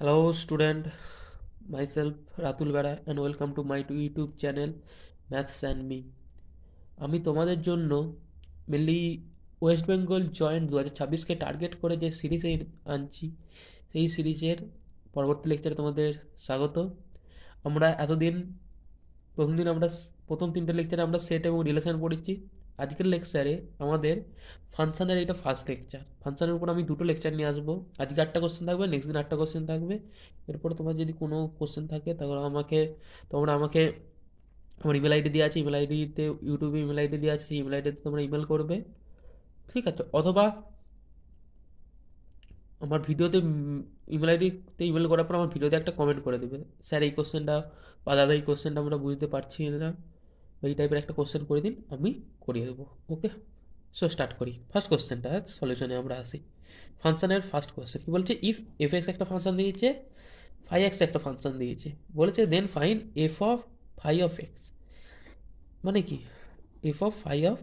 Hello, student. Myself Ratul Bera, and welcome to my YouTube channel Maths and Me. আমি তোমাদের জন্য mainly West Bengal joint 2026কে target করে যে সিরিজ আনছি সেই সিরিজের পরবর্তী লেকচারে তোমাদের স্বাগত। আমরা এতদিন প্রথম দিন আমরা প্রথম তিনটে লেকচারে আমরা সেট এবং রিলেশন পড়েছি। আজকের লেকচারে আমাদের ফাংশনের এটা ফার্স্ট লেকচার। ফাংশনের উপর আমি দুটো লেকচার নিয়ে আসবো। আজকে 8টা কোশ্চেন থাকবে, নেক্সট দিন 8টা কোশ্চেন থাকবে। এরপর তোমার যদি কোনো কোশ্চেন থাকে তাহলে তোমরা আমাকে আমার ইমেল আইডি দেওয়া আছে, ইমেল আইডিতে ইউটিউবে ইমেল আইডি দেওয়া আছে, সেই ইমেল আইডিতে তোমরা ইমেল করবে, ঠিক আছে? অথবা আমার ভিডিওতে ইমেল আইডিতে ইমেল করার পর আমার ভিডিওতে একটা কমেন্ট করে দেবে, স্যার এই কোশ্চেনটা বা দাদা এই কোশ্চেনটা আমরা বুঝতে পারছি না, এই টাইপের একটা কোশ্চেন করে দিন, আমি করিয়ে দেবো। ওকে, সো স্টার্ট করি। ফার্স্ট কোশ্চেনটা সলিউশনে আমরা আসি। ফাংশনের ফার্স্ট কোশ্চেন কি বলছে? ইফ এফ এক্স একটা ফাংশন দিয়েছে, ফাই এক্স একটা ফাংশন দিয়েছে, বলেছে then find f of phi of x. মানে কি f of phi of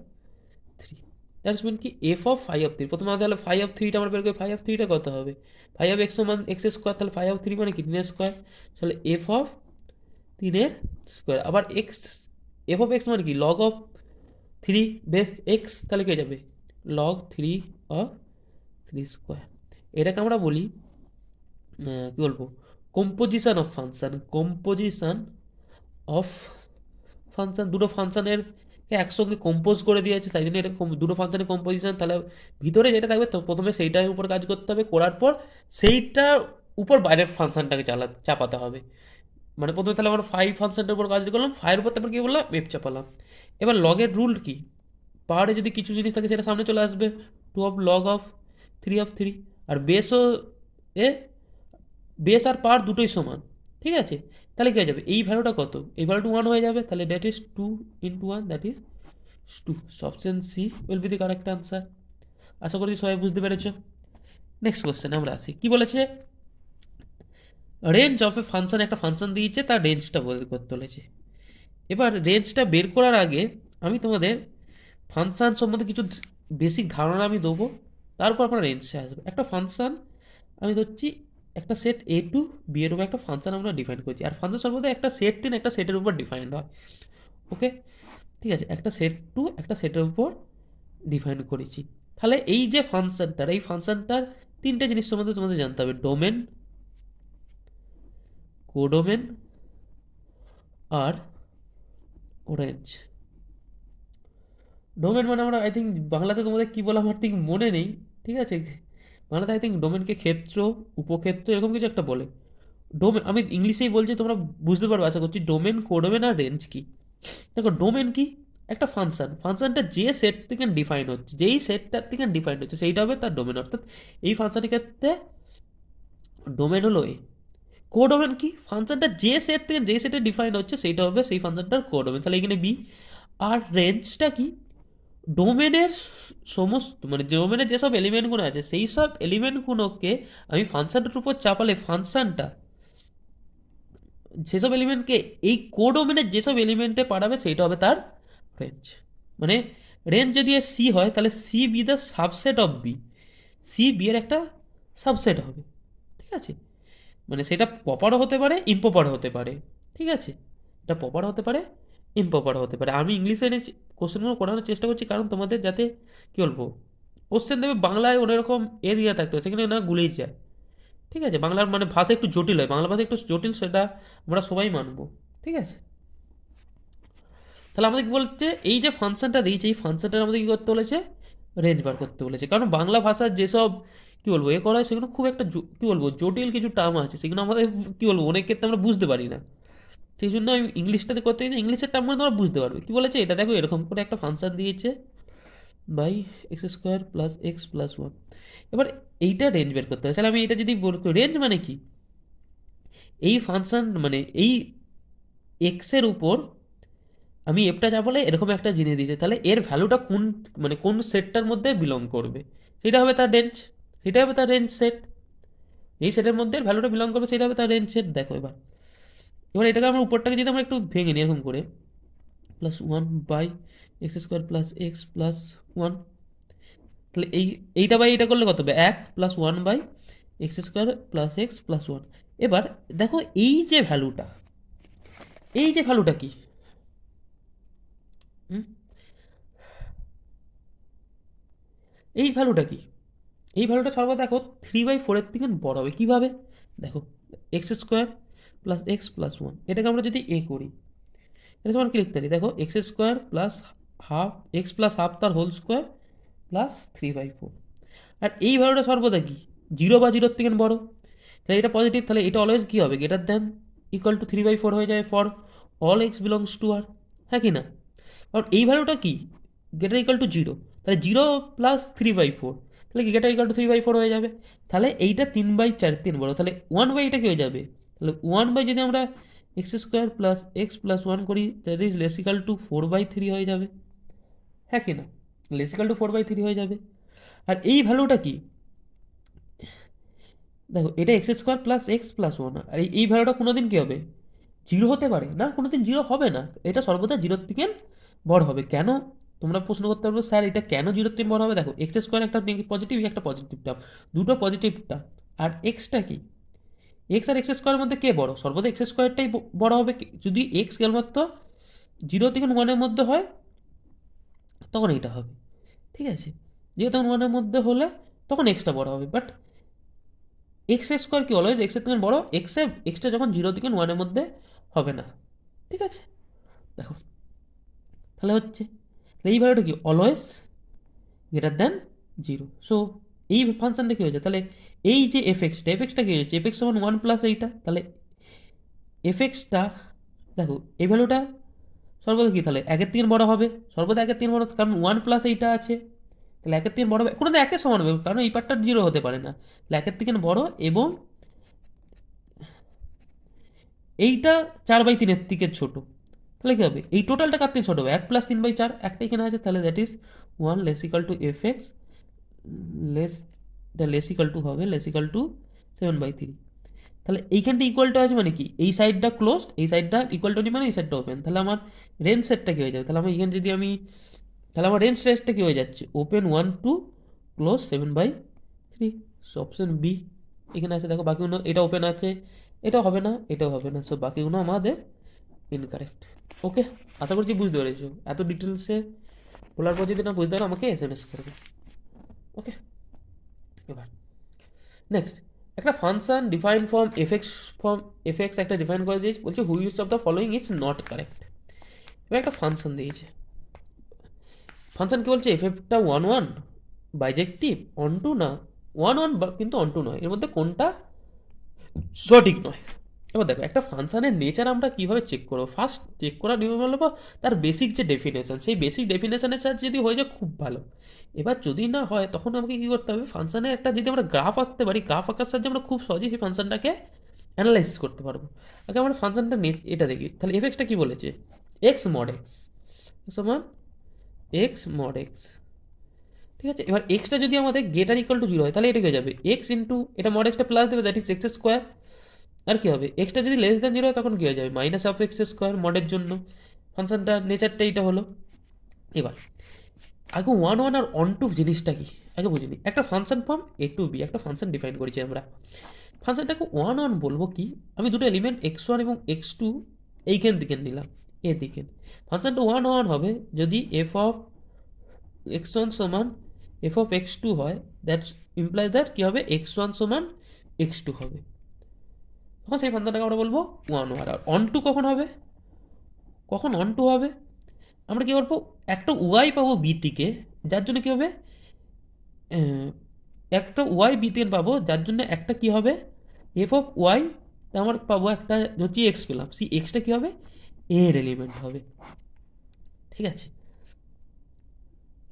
three? That's mean কি f of phi of three. প্রথমে আমাদের তাহলে ফাই অফ থ্রিটা আমরা বের করি, ফাই অফ থ্রিটা কত হবে? ফাই অফ এক্স সমান এক্স স্কোয়ার, তাহলে ফাই অফ থ্রি মানে কি 3 স্কোয়ার। তাহলে এফ অফ 3 স্কোয়ার। আবার এক্স, এফ অফ এক্স মানে কি লগ অফ 3 বেস এক্স, তাহলে কে যাবে লগ 3 অফ 3 স্কোয়ার। এটাকে আমরা বলি কি বলবো, composition of function. Composition of function, দুটো ফাংশনের একসঙ্গে কম্পোজ করে দিয়েছে, তাই জন্য এটা দুটো ফাংশনের কম্পোজিশন। তাহলে ভিতরে যেটা থাকবে তো প্রথমে সেইটার উপর কাজ করতে হবে, করার পর সেইটার উপর বাইরের ফাংশনটাকে চাপাতে হবে। মানে প্রথমে তাহলে আমরা ফাইভ ফাংশনটার উপর কাজ করলাম, ফাইভের উপর তারপর কি বললাম, এফ চাপালাম। এবার লগের রুল কি? পাহাড়ে যদি কিছু জিনিস থাকে সেটা সামনে চলে আসবে, 2 অফ লগ অফ 3 আর বেসও এ, বেস আর পার দুটোই সমান, ঠিক আছে? তাহলে কি হয়ে যাবে, এই ভ্যালুটা কত, এই ভ্যালুটা 1 হয়ে যাবে, তাহলে that is 2 × 1, that is 2। Option C will be the correct answer. আশা করি সবাই বুঝতে পেরেছো। নেক্সট কোশ্চেন আমরা আসি। কি বলেছে? রেঞ্জ অফ এ ফাংশন, একটা ফাংশন দিয়েছে, তার রেঞ্জটা করতে বলেছে। এবার রেঞ্জটা বের করার আগে আমি তোমাদের ফাংশন সম্বন্ধে কিছু বেসিক ধারণা আমি দেবো, তারপর আপনার রেঞ্জে আসবে। একটা ফাংশন আমি ধরছি, একটা সেট এ টু বি এর উপর একটা ফাংশন আমরা ডিফাইন করছি, আর ফাংশন সম্বন্ধে একটা সেট তিন একটা সেটের উপর ডিফাইন্ড হয়। ওকে, ঠিক আছে, একটা সেট টু একটা সেটের উপর ডিফাইন করেছি। তাহলে এই যে ফাংশনটার, এই ফাংশনটার তিনটে জিনিস সম্বন্ধে তোমাদের জানতে হবে: ডোমেন, কোডোমেন আর রেঞ্জ। ডোমেন মানে আমরা আই থিঙ্ক বাংলাতে তোমাদের কি বলা আমার ঠিক মনে নেই, ঠিক আছে? বাংলাতে আই থিঙ্ক ডোমেনকে ক্ষেত্র, উপক্ষেত্র এরকম কিছু একটা বলে। ডোমেন আমি ইংলিশেই বলছি, তোমরা বুঝতে পারবে আশা করছি। ডোমেন, কোডোমেন আর রেঞ্জ কি? দেখো ডোমেন কি, একটা ফাংশন, ফাংশনটা যে সেট থেকে ডিফাইন হচ্ছে, যেই সেটটার থেকে ডিফাইন হচ্ছে সেইটা হবে তার ডোমেন। অর্থাৎ এই ফাংশনের ক্ষেত্রে ডোমেন হলো এ। কোডোমেন কি, ফাংশনটা যে সেট থেকে যে সেটে ডিফাইন হচ্ছে সেইটা হবে সেই ফাংশনটার কোডোমেন, তাহলে এখানে বি। আর রেঞ্জটা কি, ডোমেনের সমস্ত মানে ডোমেনের যেসব এলিমেন্টগুলো আছে সেই সব এলিমেন্টগুলোকে আমি ফাংশনটার উপর চাপালে ফাংশনটা সেসব এলিমেন্টকে এই কোডোমেনের যেসব এলিমেন্টে পাঠাবে সেইটা হবে তার রেঞ্জ। মানে রেঞ্জ যদি সি হয় তাহলে C B the subset of B, C B এর একটা সাবসেট হবে, ঠিক আছে? মানে সেটা প্রপারও হতে পারে, ইম্প্রপারও হতে পারে, ঠিক আছে? এটা প্রপার হতে পারে, ইম্প্রপার হতে পারে। আমি ইংলিশে কোশ্চেনগুলো করানোর চেষ্টা করছি কারণ তোমাদের যাতে কি বলবো, কোশ্চেন দেবে বাংলায় অন্যরকম এ দিয়ে থাকতে হবে, সেখানে না গুলেই যায়, ঠিক আছে? বাংলার মানে ভাষা একটু জটিল হয়, বাংলা ভাষা একটু জটিল, সেটা আমরা সবাই মানবো, ঠিক আছে? তাহলে আমাদের কি বলছে, এই যে ফাংশনটা দিয়েছে এই ফাংশনটার আমাদের কি করতে বলেছে, রেঞ্জ বার করতে বলেছে। কারণ বাংলা ভাষার যেসব কি বলবো এ করা হয় সেগুলো খুব একটা কি বলবো জটিল কিছু টার্ম আছে, সেগুলো আমাদের কি বলবো অনেক ক্ষেত্রে আমরা বুঝতে পারি না। সেই জন্য আমি ইংলিশটাতে করতে গেলে ইংলিশের টার্ম তোমরা বুঝতে পারবে। কি বলেছে এটা দেখো, এরকম করে একটা ফাংশন দিয়েছে by X square plus x plus one. এবার এইটা রেঞ্জ বের করতে হবে। তাহলে আমি এটা যদি রেঞ্জ মানে কি, এই ফাংশন মানে এই এক্সের উপর আমি এফটা চাপালে এরকম একটা জিনিস দিয়েছে, তাহলে এর ভ্যালুটা কোন মানে কোন সেটটার মধ্যে বিলং করবে সেটা হবে তার রেঞ্জ, সেটা হবে তার রেঞ্জ সেট। এই সেটের মধ্যে ভ্যালুটা বিলং করবে সেটা হবে তার রেঞ্জ সেট। দেখো এবার, এবার এটাকে আমরা উপরটাকে যদি আমরা একটু ভেঙে নিই এরকম করে, plus one by X square plus x plus one, তাহলে এইটা বাই এইটা করলে কত হবে, 1 plus 1 by X square plus x plus one. এবার দেখো এই যে ভ্যালুটা, এই যে ভ্যালুটা কি, হুম? এই ভ্যালুটা কি, এই ভ্যালুটা সর্বদা দেখো 3/4 থেকে বড় হবে কিভাবে, দেখো x square plus x plus one, এটাকে আমরা যদি এ করি, এটা সমান কি লিখতে পারি, দেখো x square plus half x plus half তার হোল স্কোয়ার প্লাস 3/4। আর এই ভ্যালুটা সর্বদা কি, জিরো বা জিরোর থেকে বড়, তাহলে এটা পজিটিভ, তাহলে এটা অলওয়েজ কী হবে, গ্রেটার দ্যান ইকুয়াল টু 3/4 হয়ে যায় for all x belongs to R, হ্যাঁ কি না? কারণ এই ভ্যালুটা কি, গ্রেটার ইকুয়াল টু জিরো, তাহলে জিরো প্লাস 3/4, তাহলে কি গ্রেটার ইকুয়াল টু 3/4 হয়ে যাবে, তাহলে এইটা 3/4 বড়, তাহলে 1/, এটা কি হয়ে যাবে, তাহলে 1/, যদি আমরা x square plus x plus one করি that is less equal to 4/3 হয়ে যাবে, হ্যাঁ কি না? লেস ইকাল টু 4/3 হয়ে যাবে। আর এই ভ্যালুটা কি, দেখো এটা x square plus x plus one, আর এই ভ্যালুটা কোনোদিন কী হবে, জিরো হতে পারে না, কোনোদিন জিরো হবে না, এটা সর্বদা জিরোর থেকে বড় হবে। কেন, তোমরা প্রশ্ন করতে পারবে স্যার এটা কেন জিরোর থেকে বড় হবে, দেখো এক্স স্কোয়ার একটা পজিটিভ, একটা পজিটিভ টার্ম, দুটো পজিটিভ টার্ম, আর এক্সটা কি, এক্স আর এক্স স্কোয়ারের মধ্যে কে বড়, সর্বদা এক্স স্কোয়ারটাই বড় হবে। যদি এক্স কেবলমাত্র জিরো থেকে ওয়ানের মধ্যে হয় তখন এইটা হবে, ঠিক আছে, যেহেতু তখন ওয়ানের মধ্যে হলে তখন এক্সটা বড় হবে, বাট এক্স স্কোয়ার কি অলওয়েজ এক্সের থেকে বড়, এক্সটা যখন জিরো থেকে ওয়ানের মধ্যে হবে না, ঠিক আছে। দেখো তাহলে হচ্ছে, তাহলে এই ভ্যালুটা কি always greater than zero, so এই ফাংশনটা কী হয়েছে, তাহলে এই যে এফ এক্সটা কী হয়েছে, এফ এক্স সমান ওয়ান প্লাস এইটা, তাহলে এফ এক্সটা দেখো এই ভ্যালুটা সর্বদা কি, তাহলে একের থেকে বড় হবে, সর্বদা একের থেকে বড়, কারণ ওয়ান প্লাস এইটা আছে, তাহলে একের থেকে বড় হবে, কোনো একের সমান হবে, কারণ এই পার্টটা জিরো হতে পারে না, তাহলে একের থেকে বড়, এবং এইটা 4/3 থেকে ছোট, তাহলে কী হবে, এই টোটালটা কার থেকে ছোট হবে, 1 + 3/4, একটা এখানে আছে, তাহলে that is one less equal two F x, less, এটা লেস ইকাল টু হবে লেস ইকাল টু 7/3। তাহলে এইখানটা ইকুয়ালটা আছে মানে কি, এই সাইডটা ক্লোজড, এই সাইডটা ইকুয়াল টু মানে এই সাইডটা ওপেন, তাহলে আমার রেঞ্জ সেটটা কী হয়ে যাবে, তাহলে আমি এখানে যদি আমি, তাহলে আমার রেঞ্জ সেটটা কী হয়ে যাচ্ছে, open 1 to close 7/3, so option B এখানে আছে। দেখো বাকিগুলো, এটা ওপেন আছে, এটা হবে না, এটাও হবে না, সো বাকিগুলো আমাদের ইনকারেক্ট। ওকে, আশা করছি বুঝতে পেরেছো, এত ডিটেলসে বলার পর যদি না বুঝতে পারো আমাকে এসএমএস করবে। ওকে, এবার নেক্সট, একটা ফাংশন ডিফাইন ফর্ম এফএক্স একটা ডিফাইন করে দিয়েছে, বলছে which of the following is not correct. এবার একটা ফাংশন দিয়েছে, ফাংশন কি বলছে, এফএফটা 1 1 বাইজেক্টিভ অন টু না 1 1, কিন্তু অন টু নয়, এর মধ্যে কোনটা সঠিক নয়। এবার দেখো একটা ফাংশনের নেচার আমরা কিভাবে চেক করবো, ফার্স্ট চেক করার নিয়ম হলো বা তার বেসিক যে ডেফিনেশন, সেই বেসিক ডেফিনেশনের সাথে যদি হয়ে যায় খুব ভালো। এবার যদি না হয় তখন আমাকে কী করতে হবে, ফাংশনের একটা যদি আমরা গ্রাফ আঁকতে পারি, গ্রাফ আঁকার সাহায্যে আমরা খুব সহজেই সেই ফাংশনটাকে অ্যানালাইসিস করতে পারবো। আগে আমরা ফাংশনটা এটা দেখি, তাহলে এফএক্সটা কী বলেছে, এক্স মড এক্স সমান এক্স মড এক্স, ঠিক আছে। এবার এক্সটা যদি আমাদের গ্রেটার ইকুয়াল টু জিরো হয়, তাহলে এটা কি হয়ে যাবে, এক্স ইন্টু এটা মড এক্সটা প্লাস দেবে দ্যাট ইজ এক্স স্কোয়ার, আর কি হবে, এক্সটা যদি লেস দ্যান জিরো হয় তখন কী হয়ে যাবে, মাইনাস অফ এক্স স্কোয়ার মডের জন্য, ফাংশনটার নেচারটা এইটা হলো। এবার আগে 1 1 আর অন টু জিনিসটা কি আগে বুঝিনি, একটা ফাংশন ফর্ম এ টু বি, একটা ফাংশন ডিফাইন করেছি আমরা, ফাংশনটাকে 1 1 বলবো কি, আমি দুটো এলিমেন্ট x1 এবং x2 এইখান দিকে নিলাম, এদিকে ফাংশনটা 1 1 হবে যদি এফ অফ x1 সমান এফ অফ x2 হয়, দ্যাট ইমপ্লাইজ দ্যাট কী হবে, x1 সমান x2 হবে, তখন সেই ফাংশনটাকে আমরা বলবো 1 1। আর অন টু কখন হবে, কখন অন টু হবে, আমরা কী করবো, একটা ওয়াই পাবো বি থেকে, যার জন্য কী হবে, একটা ওয়াই বি থেকে পাবো, যার জন্য একটা কী হবে, এফ অফ ওয়াই, আমার পাবো একটা হচ্ছে এক্স পেলাম, সেই এক্সটা কী হবে, এর এলিমেন্ট হবে, ঠিক আছে,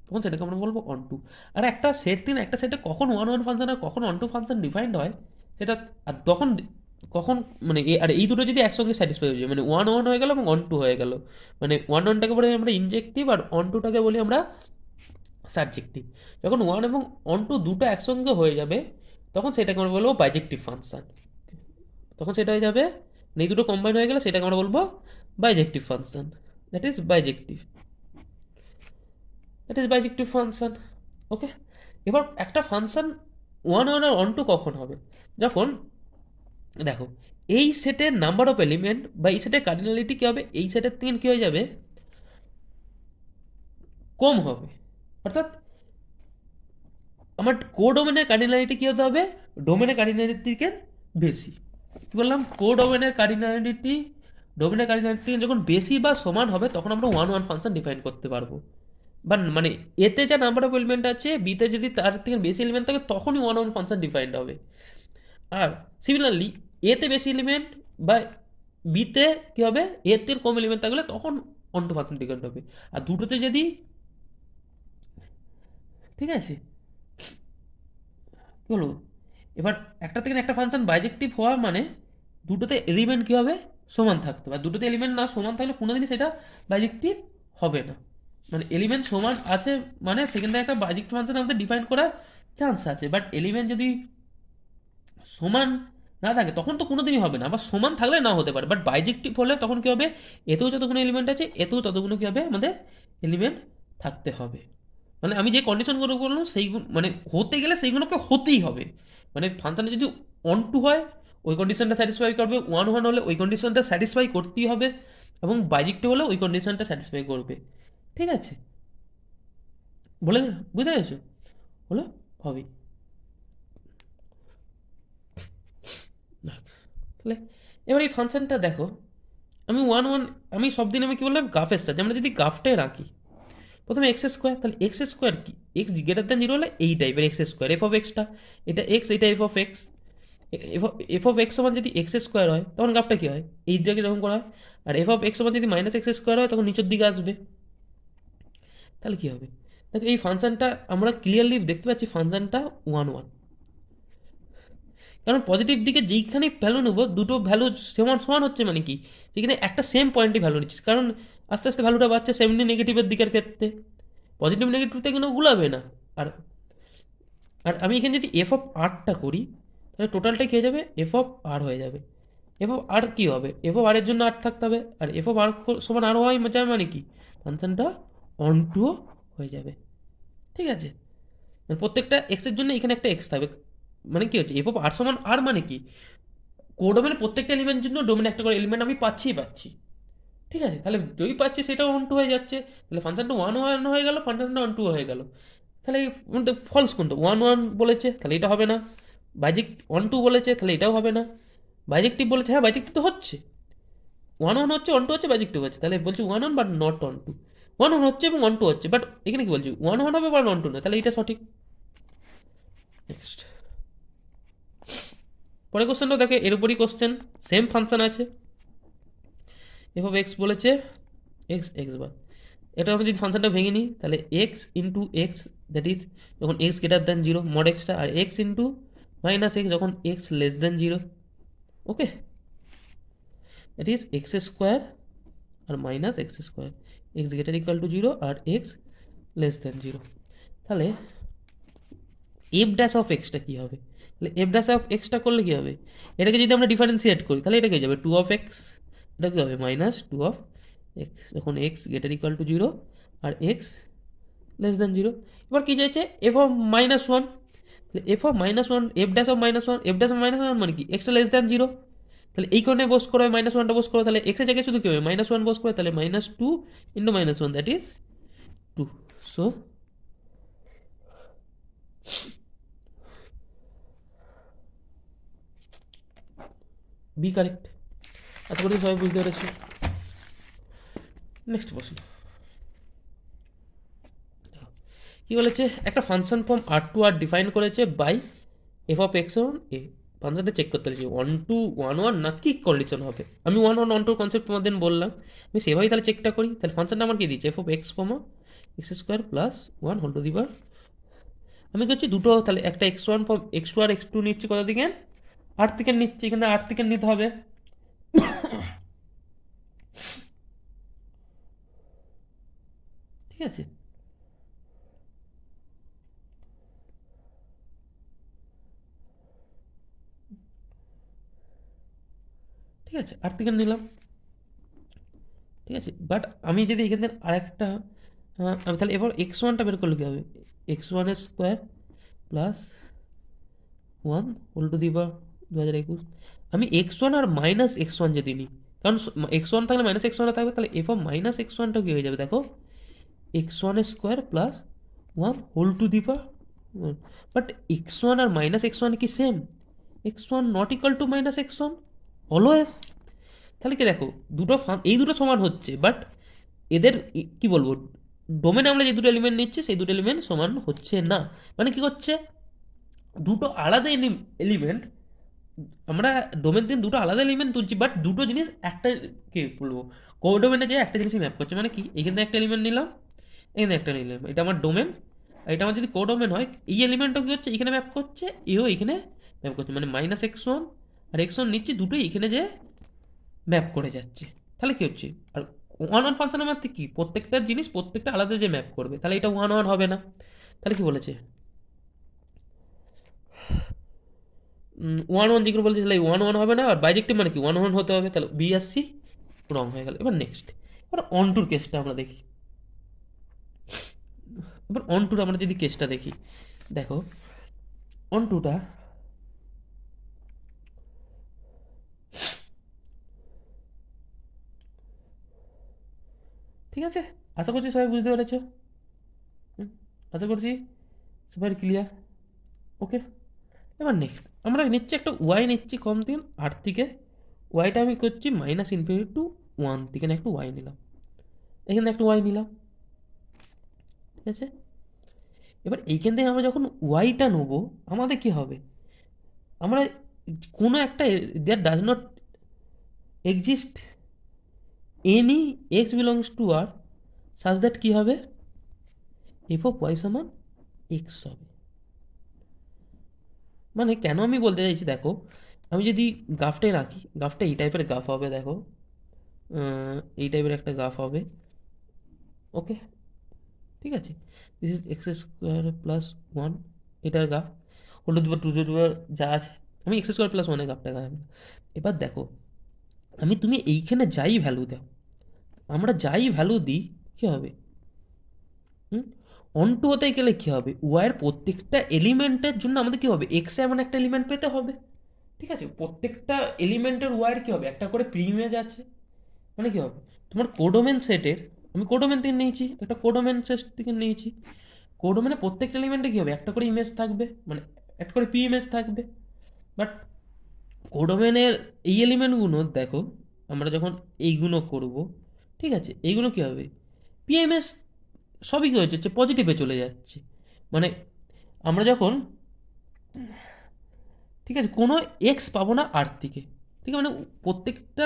তখন সেটাকে আমরা বলবো অন টু। আর একটা সেট দিন, একটা সেটে কখন 1 1 ফাংশন আর কখন অন টু ফাংশন ডিফাইন্ড হয় সেটা, আর তখন কখন, মানে আর এই দুটো যদি একসঙ্গে স্যাটিসফাই হয়ে যায়, মানে 1 1 হয়ে গেল এবং অন টু হয়ে গেল, মানে 1 1টাকে বলি আমরা ইনজেক্টিভ আর অন টুটাকে বলি আমরা সাবজেক্টিভ, যখন ওয়ান এবং অন টু দুটো একসঙ্গে হয়ে যাবে তখন সেটাকে আমরা বলবো বাইজেক্টিভ ফাংশন, তখন সেটা হয়ে যাবে, এই দুটো কম্বাইন হয়ে গেলে সেটাকে আমরা বলবো bijective function, that is bijective, that is bijective function. Okay, এবার একটা ফাংশন 1 1 আর অন টু কখন হবে, যখন দেখো, এই সেটের নাম্বার অফ এলিমেন্ট বা এই সেটের কার্ডিনালিটি কী হবে, এই সেটের থেকে কী হয়ে যাবে, কম হবে। অর্থাৎ আমার কোডোমেনের কার্ডিনালিটি কী হতে হবে, ডোমেনের কার্ডিনালিটির থেকে বেশি। কী বললাম, কোডোমেনের কার্ডিনালিটি ডোমেনের কার্ডিনালিটি যখন বেশি বা সমান হবে তখন আমরা ওয়ান ওয়ান ফাংশন ডিফাইন করতে পারবো। বা মানে এতে যা নাম্বার অফ এলিমেন্ট আছে, বিতে যদি তার থেকে বেশি এলিমেন্ট থাকে তখনই ওয়ান ওয়ান ফাংশন ডিফাইন্ড হবে। আর সিমিলারলি এতে বেশি এলিমেন্ট বা বিতে কী হবে, এতে কম এলিমেন্ট থাকলে তখন অন টু ফাংশন ডিফাইন্ড হবে। আর দুটোতে যদি, ঠিক আছে, কী বলবো, এবার একটা থেকে একটা ফাংশন বাইজেক্টিভ হওয়া মানে দুটোতে এলিমেন্ট কী হবে, সমান থাকতে হবে। আর দুটোতে এলিমেন্ট না সমান থাকলে কোনোদিনই সেটা বাইজেক্টিভ হবে না। মানে এলিমেন্ট সমান আছে মানে সেখান থেকে একটা বাইজেক্টিভ ফাংশন আমাদের ডিফাইন করার চান্স আছে, বাট এলিমেন্ট যদি সমান না থাকে তখন তো কোনোদিনই হবে না। আবার সমান থাকলে না হতে পারে, বাট বাইজেক্টিভ হলে তখন কী হবে, এতেও যতগুলো এলিমেন্ট আছে এতেও ততগুলো কী হবে, আমাদের এলিমেন্ট থাকতে হবে। মানে আমি যে কন্ডিশনগুলো বললাম সেইগুলো মানে হতে গেলে সেইগুলোকে হতেই হবে। মানে ফাংশনে যদি অন টু হয় ওই কন্ডিশনটা স্যাটিসফাই করবে, ওয়ান ওয়ান হলে ওই কন্ডিশনটা স্যাটিসফাই করতেই হবে, এবং বাইজেক্টিভ হলে ওই কন্ডিশনটা স্যাটিসফাই করবে। ঠিক আছে, বলে বুঝতে পেরেছো, হলো হবে। তাহলে এবার এই ফাংশনটা দেখো, আমি ওয়ান ওয়ান, আমি সব দিন আমি কি বললাম, গ্রাফের সাথে আমরা যদি গ্রাফটাই রাখি, প্রথমে এক্স স্কোয়ার, তাহলে এক্স স্কোয়ার কি, এক্স গ্রেটার দ্যান জিরো হলে এই টাইপের x square, F of extra, এটা এক্স, এটা F of x, F of x সমান যদি এক্স স্কোয়ার হয় তখন গ্রাফটা কী হয়, এই দিকে এরকম করা হয়। আর এফ অফ এক্স সমান যদি মাইনাস এক্স স্কোয়ার হয় তখন নিচের দিকে আসবে। তাহলে কী হবে, দেখো এই ফাংশনটা আমরা ক্লিয়ারলি দেখতে পাচ্ছি ফাংশনটা ওয়ান ওয়ান, কারণ পজিটিভ দিকে যেইখানে ভ্যালু নেবো দুটো ভ্যালু সমান সমান হচ্ছে, মানে কি যেখানে একটা সেম পয়েন্টে ভ্যালু নিচ্ছিস, কারণ আস্তে আস্তে ভ্যালুটা বাড়ছে সেমনি নেগেটিভের দিকের ক্ষেত্রে, পজিটিভ নেগেটিভতে কিন্তু গুলাবে না। আর আর আমি এখানে যদি এফ অফ আরটা করি তাহলে টোটালটা কী হয়ে যাবে, এফ অফ আর হয়ে যাবে। এফ অফ আর কী হবে, এফ অফ আরের জন্য আর থাকতে হবে, আর এফ অফ আর সমান আর হয় যায় মানে কি ফাংশনটা অন টুও হয়ে যাবে। ঠিক আছে, মানে প্রত্যেকটা এক্সের জন্য এখানে একটা এক্স থাকবে, মানে কি হচ্ছে এফ অফ আর সমান আর মানে কি, কোডোমেনের প্রত্যেকটা এলিমেন্টের জন্য ডোমেনে একটা করে এলিমেন্ট আমি পাচ্ছি। ঠিক আছে, তাহলে যদি পাচ্ছি সেটাও ওয়ান টু হয়ে যাচ্ছে, তাহলে ফাংশনটা ওয়ান ওয়ান হয়ে গেল, ফাংশনটা ওয়ান টু হয়ে গেল। তাহলে এই ফলস কোনটা, ওয়ান ওয়ান বলেছে তাহলে এটা হবে না, বাইজেক্ট ওয়ান টু বলেছে তাহলে এটাও হবে না, বাইজেক্টিভ বলেছে হ্যাঁ বাইজেক্টিভ তো হচ্ছে, ওয়ান ওয়ান হচ্ছে, ওয়ান টু হচ্ছে, বাইজেক্টিভ হচ্ছে, তাহলে বলছি one one but not one two, one one হচ্ছে এবং ওয়ান টু হচ্ছে, বাট এখানে কি বলছি ওয়ান ওয়ান হবে বাট ওয়ান টু না, তাহলে এটা সঠিক। নেক্সট পরে কোশ্চেনটা দেখে, এর উপরই কোশ্চেন, সেম ফাংশন আছে, এফ অফ এক্স বলেছে এক্স এক্স বার, এটা আমি যদি ফাংশনটা ভেঙে নিই তাহলে x into x, that is যখন x greater than zero mod এক্সটা, আর এক্স ইন্টু মাইনাস এক্স যখন x less than zero. Okay, that is x square আর minus x square, x greater equal to zero আর x less than zero. তাহলে f dash of এক্সটা কী হবে, তাহলে এফ ড্যাশ অফ এক্সটা করলে কী হবে, এটাকে যদি আমরা ডিফারেন্সিয়েট করি তাহলে এটা কী যাবে, টু অফ এক্স, এটা কী হবে মাইনাস টু অফ এক্স যখন x greater equal to zero আর এক্স লেস দ্যান জিরো। এবার কী চাইছে, এফ অফ মাইনাস ওয়ান, তাহলে F of minus one, F dash of minus one, F dash of minus one মানে কি extra less than zero, তাহলে এই কারণে বস করো মাইনাস ওয়ানটা বস করো, তাহলে এক্সের জায়গায় শুধু কী হবে মাইনাস ওয়ান বস করে, তাহলে minus two into minus one that is two. So B correct. আশা করি সবাই বুঝতে পেরেছো। নেক্সট প্রশ্ন কি বলেছে, একটা function from R to R define করেছে by f of x on এ, ফাংশনটা চেক করতে হয়েছে ওয়ান টু ওয়ান ওয়ান না কি কন্ডিশন হবে, আমি ওয়ান ওয়ান ওয়ান টুর কনসেপ্ট তোমাদের বললাম, আমি সেভাবেই তাহলে চেকটা করি। তাহলে ফাংশনটা আমার কি দিচ্ছে, f of x comma x square plus one whole to the power, আমি করছি দুটো, তাহলে একটা x one from x two আর এক্স টু নিচ্ছি কত দিকে, আট থেকে নিচ্ছি, এখানে আট থেকে নিতে হবে। ঠিক আছে, ঠিক আছে আট থেকে নিলাম। ঠিক আছে, বাট আমি যদি এখান থেকে আরেকটা, আমি তাহলে এবার এক্স ওয়ানটা বের করলে কী হবে, এক্স ওয়ানের square plus one whole to the power 2021, আমি x1 আর মাইনাস x1 যদি নিই, কারণ x1 থাকলে মাইনাস x1 থাকবে, তাহলে এফ অফ মাইনাস x1টা কি হয়ে যাবে দেখো, x1 square plus 1 whole to the power 1। But x1 আর মাইনাস x1 কি same? x1 not equal to minus x1 always. তাহলে কি দেখো, এই দুটো সমান হচ্ছে, বাট এদের কি বলবো, ডোমেনে আমরা যে দুটো এলিমেন্ট নিচ্ছি সেই দুটো এলিমেন্ট সমান হচ্ছে না। মানে কি হচ্ছে, দুটো আলাদা এলিমেন্ট, আমরা ডোমেন থেকে দুটো আলাদা এলিমেন্ট তুলছি, বাট দুটো জিনিস একটা, কি বলবো, কোডোমেনে যে একটা জিনিসই ম্যাপ করছে। মানে কি, এখানে একটা এলিমেন্ট নিলাম, এখানে একটা নিলাম, এটা আমার ডোমেন, আর এটা আমার যদি কোডোমেন হয়, এই এলিমেন্টও কি হচ্ছে এখানে ম্যাপ করছে, এও এখানে ম্যাপ করছে। মানে মাইনাস x1 আর x1 নিচ্ছি, দুটোই এখানে যে ম্যাপ করে যাচ্ছে। তাহলে কি হচ্ছে, আর ওয়ান ওয়ান ফাংশনের মধ্যে কি, প্রত্যেকটা জিনিস প্রত্যেকটা আলাদা যে ম্যাপ করবে, তাহলে এটা ওয়ান ওয়ান হবে না। তাহলে কি বলেছে, ওয়ান ওয়ান যেগুলো বলছে তাহলে ওয়ান ওয়ান হবে না, আর বাইজেক্টিভ মানে কি ওয়ান ওয়ান হতে হবে, তাহলে বি আর সি রং হয়ে গেল। এবার নেক্সট, এবার অন টুর কেসটা আমরা দেখি। এবার অন টুর আমরা যদি কেসটা দেখি, দেখো অন টুটা ঠিক আছে, আশা করছি সবাই বুঝতে পেরেছো। হুম, আশা করছি সবাই ক্লিয়ার। ওকে, এবার নেক্সট আমরা নিচ্ছি একটা ওয়াই নিচ্ছি কম দিন আট থেকে, ওয়াইটা আমি করছি মাইনাস ইনফিনিটি টু ওয়ান থেকে, একটা ওয়াই নিলাম, এখানে একটা ওয়াই নিলাম, ঠিক আছে। এবার এইখান থেকে আমরা যখন ওয়াইটা নেবো, আমাদের কি হবে, আমরা কোনো একটা, there does not exist any x belongs to R such that কি হবে, এফ অফ ওয়াই সমান এক্স হবে। মানে কেন আমি বলতে চাইছি দেখো, আমি যদি গ্রাফটাই রাখি, গ্রাফটা এই টাইপের গ্রাফ হবে দেখো, এই টাইপের একটা গ্রাফ হবে। ওকে, ঠিক আছে, this is x square plus one, এটার graph whole to to to যা আছে, আমি এক্স স্কোয়ার প্লাস ওয়ানের গ্রাফটা গ্রাফ। এবার দেখো, তুমি এইখানে যাই ভ্যালু দাও, আমরা যাই ভ্যালু দিই, কী হবে, হুম, অন টু হতে গেলে কী হবে, ওয়াইয়ের প্রত্যেকটা এলিমেন্টের জন্য আমাদের কী হবে, এক্সে এমন একটা এলিমেন্ট পেতে হবে। ঠিক আছে, প্রত্যেকটা এলিমেন্টের ওয়াইয়ের কী হবে, একটা করে প্রি ইমেজ আছে। মানে কী হবে, তোমার কোডোমেন সেটের, আমি কোডোমেন থেকে নিয়েছি, একটা কোডোমেন সেট থেকে নিয়েছি, কোডোমেনে প্রত্যেকটা এলিমেন্টে কী হবে, একটা করে ইমেজ থাকবে, মানে একটা করে পি ইমেজ থাকবে। বাট কোডোমেনের এই এলিমেন্টগুলো দেখো, আমরা যখন এইগুলো করব, ঠিক আছে, এইগুলো কী হবে, পিএমএস সবই কী হচ্ছে, পজিটিভে চলে যাচ্ছে। মানে আমরা যখন, ঠিক আছে, কোনো এক্স পাবো না আর থেকে, ঠিক আছে, মানে প্রত্যেকটা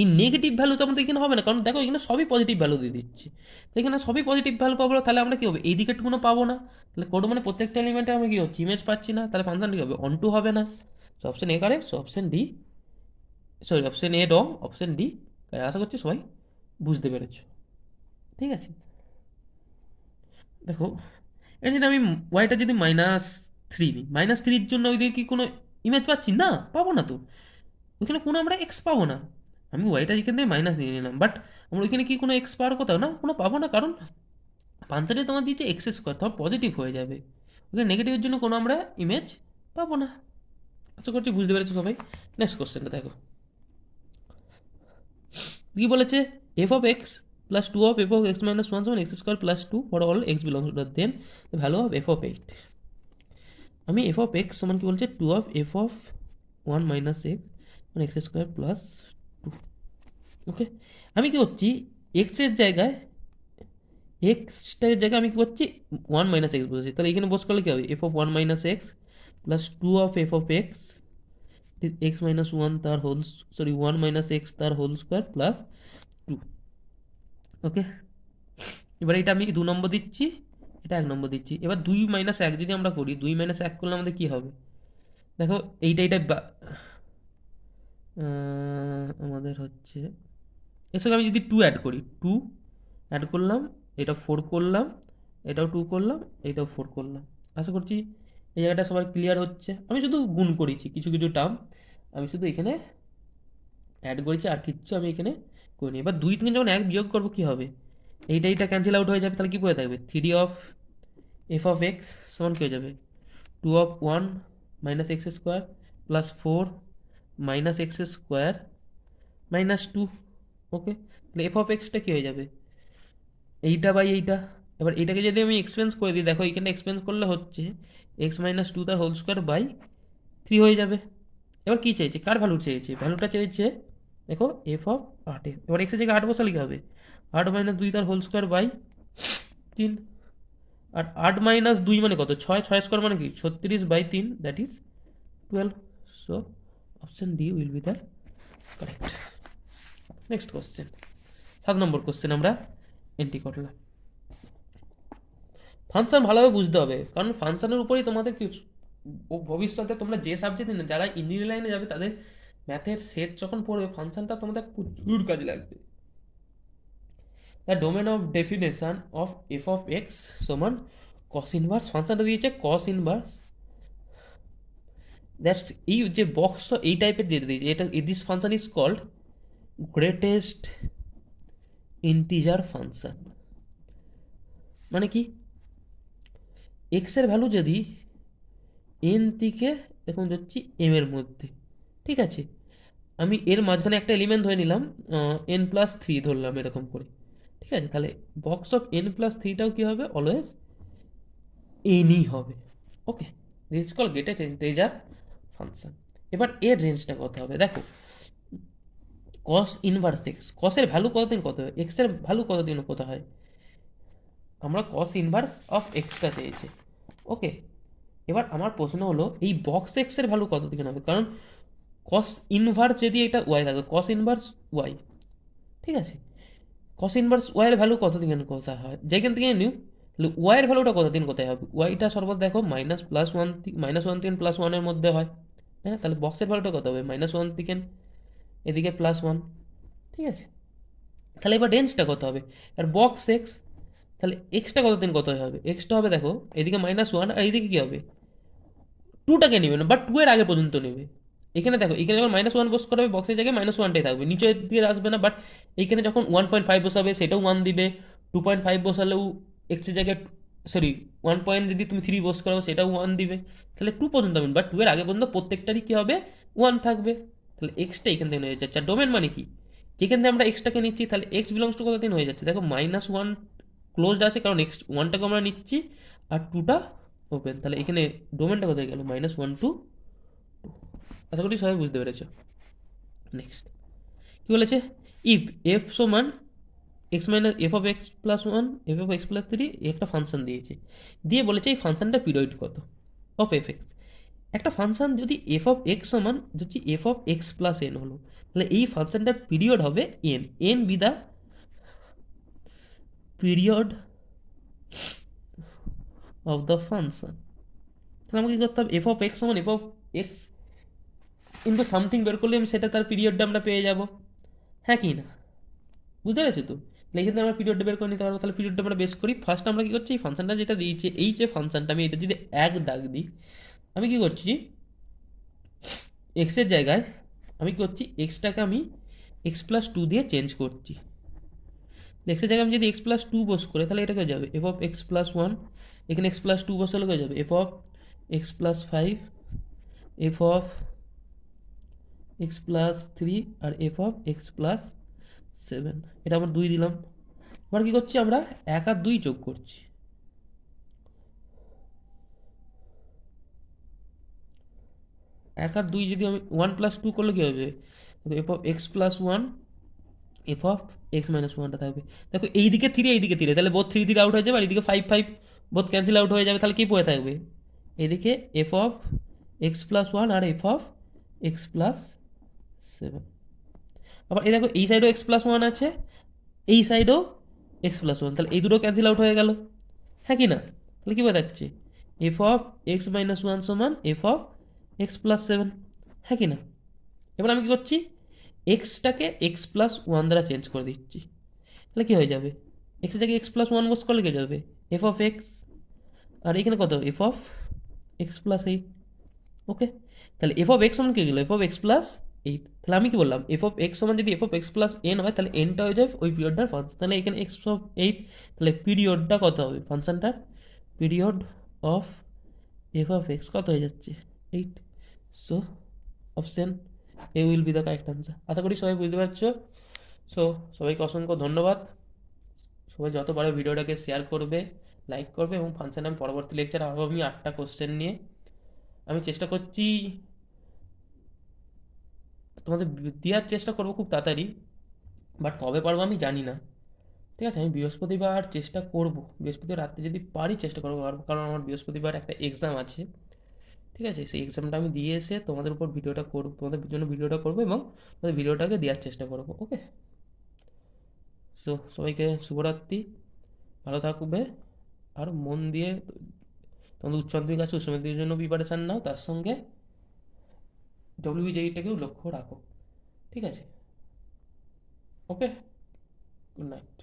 এই নেগেটিভ ভ্যালু তো আমাদের এখানে হবে না, কারণ দেখো এখানে সবই পজিটিভ ভ্যালু দিয়ে দিচ্ছে। তো এখানে সবই পজিটিভ ভ্যালু পাবো না, তাহলে আমরা কী হবে, এই দিকেরটুকুনো পাবো না, তাহলে কোড মানে প্রত্যেকটা এলিমেন্টে আমরা কী হচ্ছে, ইমেজ পাচ্ছি না, তাহলে ফাংশনটা কী হবে, অন টু হবে না। So option A correct, so option D, sorry option A wrong, option D. আশা করছি সবাই বুঝতে পেরেছো, ঠিক আছে। দেখো, এই যদি আমি ওয়াইটা যদি মাইনাস থ্রি নিই, মাইনাস থ্রির জন্য ওই দিকে কি কোনো ইমেজ পাচ্ছি না, পাবো না তো, ওইখানে কোনো আমরা এক্স পাবো না। আমি ওয়াইটা যেখান থেকে মাইনাস নিয়ে নিলাম, বাট আমরা ওইখানে কি কোনো এক্স পাওয়ার কোথাও না, কোনো পাবো না, কারণ পাঁচটাতে তোমার দিচ্ছে এক্স স্কোয়ার, তোমার পজিটিভ হয়ে যাবে, ওখানে নেগেটিভের জন্য কোনো আমরা ইমেজ পাবো না। আশা করছি বুঝতে পেরেছো সবাই। নেক্সট কোশ্চেনটা দেখো, কি বলেছে, f of x plus two of f of x minus one সমান x square plus two for all x belongs to then the value of f of eight. আমি এফ অফ এক্স সমান কি বলছে, two of f of one minus x মানে x square plus two. Okay, আমি কি করছি, এক্সের জায়গায়, এক্সটার জায়গায় আমি কি করছি, ওয়ান মাইনাস এক্স বসেছি, তাহলে এখানে বস করলে কি হবে, f of one minus x plus two of f of x x minus one তার whole, sorry one minus x তার whole square plus two. Okay, এবার এটা আমি দু নম্বর দিচ্ছি, এটা এক নম্বর দিচ্ছি। এবার দুই মাইনাস এক যদি আমরা করি, দুই মাইনাস এক করলে আমাদের কী হবে, দেখো এইটা আমাদের হচ্ছে, এর সঙ্গে আমি যদি টু অ্যাড করি, টু অ্যাড করলাম, এটা ফোর করলাম, এটাও টু করলাম, এটাও ফোর করলাম। আশা করছি এই জায়গাটা সবার ক্লিয়ার হচ্ছে। আমি শুধু গুণ করেছি কিছু কিছু টার্ম, আমি শুধু এখানে অ্যাড করেছি, আর কিচ্ছু আমি এখানে করিনি। এবার দুই থেকে যখন এক বিয়োগ করবো কী হবে, এইটা ক্যান্সেল আউট হয়ে যাবে, তাহলে কী পড়ে থাকবে, three of f of x সমান কী হয়ে যাবে, two of one minus x square plus four minus x square minus two. Okay, তাহলে এফ অফ এক্সটা কী হয়ে যাবে, এইটা বাই এইটা। এবার এটাকে যদি আমি এক্সপেন্স করে দিই, দেখো এখানে এক্সপেন্স করলে হচ্ছে এক্স মাইনাস টু তার হোল স্কোয়ার বাই থ্রি হয়ে যাবে। এবার কী চাইছে, কার ভ্যালু চেয়েছে, ভ্যালুটা চেয়েছে দেখো এফ অফ আট। এবার এক্সের জায়গায় আট বসালে কী হবে, আট মাইনাস দুই তার হোল স্কোয়ার বাই তিন। আর আট মাইনাস দুই মানে কত, ছয়, ছয় স্কোয়ার মানে কি 36/3, that is 12। So option D will be the correct. Next question, 7 number question আমরা এন্ট্রি করলাম। ফাংশন ভালোভাবে বুঝতে হবে, কারণ ফাংশনের উপরেই তোমাদের কি ভবিষ্যতে তোমরা যে সাবজেক্ট যারা ইঞ্জিনিয়ারিং লাইনে যাবে তাদের ম্যাথের সেট যখন পড়বে ফাংশনটা তোমাদের প্রচুর কাজে লাগবে। The domain of definition of f of x সমান কস ইনভার্স, ফাংশনটা দিয়েছে কস ইনভার্স, দ্যাটস এই যে বক্স এই টাইপের যেটা দিয়েছে, এটা this function is called greatest integer function. মানে কি, এক্সের ভ্যালু যদি এন থেকে এখন ধরছি এম এর মধ্যে, ঠিক আছে, আমি এর মাঝখানে একটা এলিমেন্ট ধরে নিলাম এন প্লাস থ্রি ধরলাম এরকম করে, ঠিক আছে, তাহলে বক্স অফ এন প্লাস থ্রিটাও কী হবে, অলওয়েজ এনই হবে। Okay, this is call greatest integer function. এবার এর রেঞ্জটা কত হবে, দেখো কস ইনভার্স এক্স, কসের ভ্যালু কতদিন কত হয়, এক্সের ভ্যালু কতদিন কত হয়, আমরা কস ইনভার্স অফ এক্সটা চেয়েছি। ওকে, এবার আমার প্রশ্ন হলো এই বক্স এক্সের ভ্যালু কত দিকে হবে, কারণ কস ইনভার্স যদি এটা ওয়াই থাকে, কস ইনভার্স ওয়াই, ঠিক আছে, কস ইনভার্স ওয়াইয়ের ভ্যালু কত দিকে কোথায় হয়, যেখান থেকে নিউ, তাহলে ওয়াইয়ের ভ্যালুটা কত দিন কোথায় হবে, ওয়াইটা সর্বদা দেখো minus plus one, minus one থেকে প্লাস ওয়ানের মধ্যে হয়। হ্যাঁ, তাহলে বক্সের ভ্যালুটা কত হবে, মাইনাস ওয়ান থেকে এদিকে প্লাস ওয়ান, ঠিক আছে। তাহলে এবার রেঞ্জটা কত হবে, আর বক্স এক্স, তাহলে এক্সটা কত দিন কত হবে, এক্সটা হবে দেখো এদিকে মাইনাস ওয়ান আর এইদিকে কী হবে, টুটাকে নেবে না, বাট টু এর আগে পর্যন্ত নেবে। এখানে দেখো এখানে যখন মাইনাস ওয়ান বস করাবে বক্সের জায়গায় মাইনাস ওয়ানটাই থাকবে, নিচের দিকে আসবে না, বাট এইখানে যখন 1.5 বসাবে সেটাও ওয়ান দিবে, 2.5 বসালেও এক্সের জায়গায়, সরি 1 যদি তুমি থ্রি বস করাও সেটাও ওয়ান দিবে, তাহলে টু পর্যন্ত হবে, বাট টু এর আগে পর্যন্ত প্রত্যেকটারই কী হবে, ওয়ান থাকবে। তাহলে এক্সটা এখান থেকে হয়ে যাচ্ছে। আর ডোমেন মানে কি, যেখান থেকে আমরা এক্সটাকে নিচ্ছি, তাহলে এক্স বিলংস টু কত দিন হয়ে যাচ্ছে, দেখো মাইনাস ওয়ান ক্লোজড আছে কারণ এক্স ওয়ানটাকে আমরা নিচ্ছি আর টুটা ওপেন, তাহলে এখানে ডোমেনটা কোথায় গেল, মাইনাস ওয়ান টু টু। আশা করি সবাই বুঝতে পেরেছ। নেক্সট কি বলেছে, ইফ এফ সমান x minus F of x plus one F of x plus three একটা ফাংশন দিয়েছে, দিয়ে বলেছে এই ফাংশনটা পিরিয়ড কত অফ এফ এক্স। একটা ফাংশন যদি এফ অফ এক্স সমান যদি f of x plus N হলো, তাহলে এই ফাংশনটার পিরিয়ড হবে N, N B the period of the function. তাহলে আমাকে কী করতে হবে, এফ অফ এক্স সমান f of x into something বের করলে আমি সেটা তার পিরিয়ডটা আমরা পেয়ে যাব, হ্যাঁ কি না, বুঝতে পেরেছো তো। তাহলে এখানে আমরা পিরিয়ডটা বের করে নিতে পারবো, তাহলে পিরিয়ডটা আমরা বেস করি। ফার্স্ট আমরা কী করছি, এই ফাংশনটা যেটা দিয়েছে, এই যে ফাংশনটা আমি এটা যদি এক দাগ দিই, আমি কী করছি এক্সের জায়গায় আমি কী করছি, এক্সটাকে আমি এক্স প্লাস টু দিয়ে চেঞ্জ করছি। এক্সের জায়গায় আমি যদি এক্স প্লাস টু বস করে তাহলে এটা হয়ে যাবে F of x plus one, এখানে এক্স প্লাস টু বসালে হয়ে যাবে F of x plus five, F of x plus three আর F of x plus seven. এটা আমরা দুই দিলাম। এবার কী করছি, আমরা এক আর দুই যোগ করছি, এক আর দুই যদি আমি ওয়ান প্লাস টু করলে কী হবে, f of x plus one F of x minus ওয়ানটা থাকবে। দেখো এইদিকে থ্রি এইদিকে থ্রি, তাহলে বোধ থ্রি থ্রি আউট হয়ে যাবে, আর এইদিকে ফাইভ ফাইভ বোধ ক্যান্সেল আউট হয়ে যাবে, তাহলে কী পড়ে থাকবে, এদিকে F of x plus one আর F of x plus seven. আবার এই দেখো এই সাইডেও এক্স প্লাস ওয়ান আছে, এই সাইডেও এক্স প্লাস ওয়ান, তাহলে এই দুটো ক্যান্সেল আউট হয়ে গেল, হ্যাঁ কি না, তাহলে কী বলে থাকছে f of x minus one সমান f of x plus seven, হ্যাঁ কি না। এবার আমি কী করছি, এক্সটাকে এক্স প্লাস ওয়ান দ্বারা চেঞ্জ করে দিচ্ছি, তাহলে কী হয়ে যাবে, এক্সের জায়গায় এক্স প্লাস ওয়ান বস করলে কী যাবে এফ অফ এক্স, আর এখানে কত f of x plus eight. Okay, তাহলে এফ অফ এক্স সমান কী গেলো f of x plus eight. তাহলে আমি কি বললাম, এফ অফ এক্স সমান যদি f of x plus n হয় তাহলে এনটা হয়ে যাবে ওই পিরিয়ডটার ফাংশন, তাহলে এখানে এক্স অফ এইট, তাহলে পিরিয়ডটা কত হবে ফাংশনটার, period of f of x কত হয়ে যাচ্ছে eight. So option A will be the correct answer. আশা করি সবাই বুঝতে পারছো। সো সবাইকে অসংখ্য ধন্যবাদ। সবাই যত পারে ভিডিওটাকে শেয়ার করবে, লাইক করবে, এবং ফাংশন আমি পরবর্তী লেকচার আরও আমি 8টা কোশ্চেন নিয়ে আমি চেষ্টা করছি, তোমাদের দেওয়ার চেষ্টা করবো খুব তাড়াতাড়ি, বাট কবে পারবো আমি জানি না। ঠিক আছে, আমি বৃহস্পতিবার চেষ্টা করব, বৃহস্পতিবার রাত্রে যদি পারি চেষ্টা করবো পারবো, কারণ আমার বৃহস্পতিবার একটা এক্সাম আছে। ঠিক আছে, সেই এক্সামটা আমি দিয়ে এসে তোমাদের উপর ভিডিওটা করবো, তোমাদের জন্য ভিডিওটা করবো এবং তোমাদের ভিডিওটাকে দেওয়ার চেষ্টা করবো। ওকে, সো সবাইকে শুভরাত্রি, ভালো থাকবে, আর মন দিয়ে তোমাদের উচ্চ মাধ্যমিক আছে, উচ্চ মাধ্যমিকের জন্য প্রিপারেশান নাও, তার সঙ্গে ডব্লিউবিজেইটাকেও লক্ষ্য রাখো। ঠিক আছে, ওকে, গুড নাইট।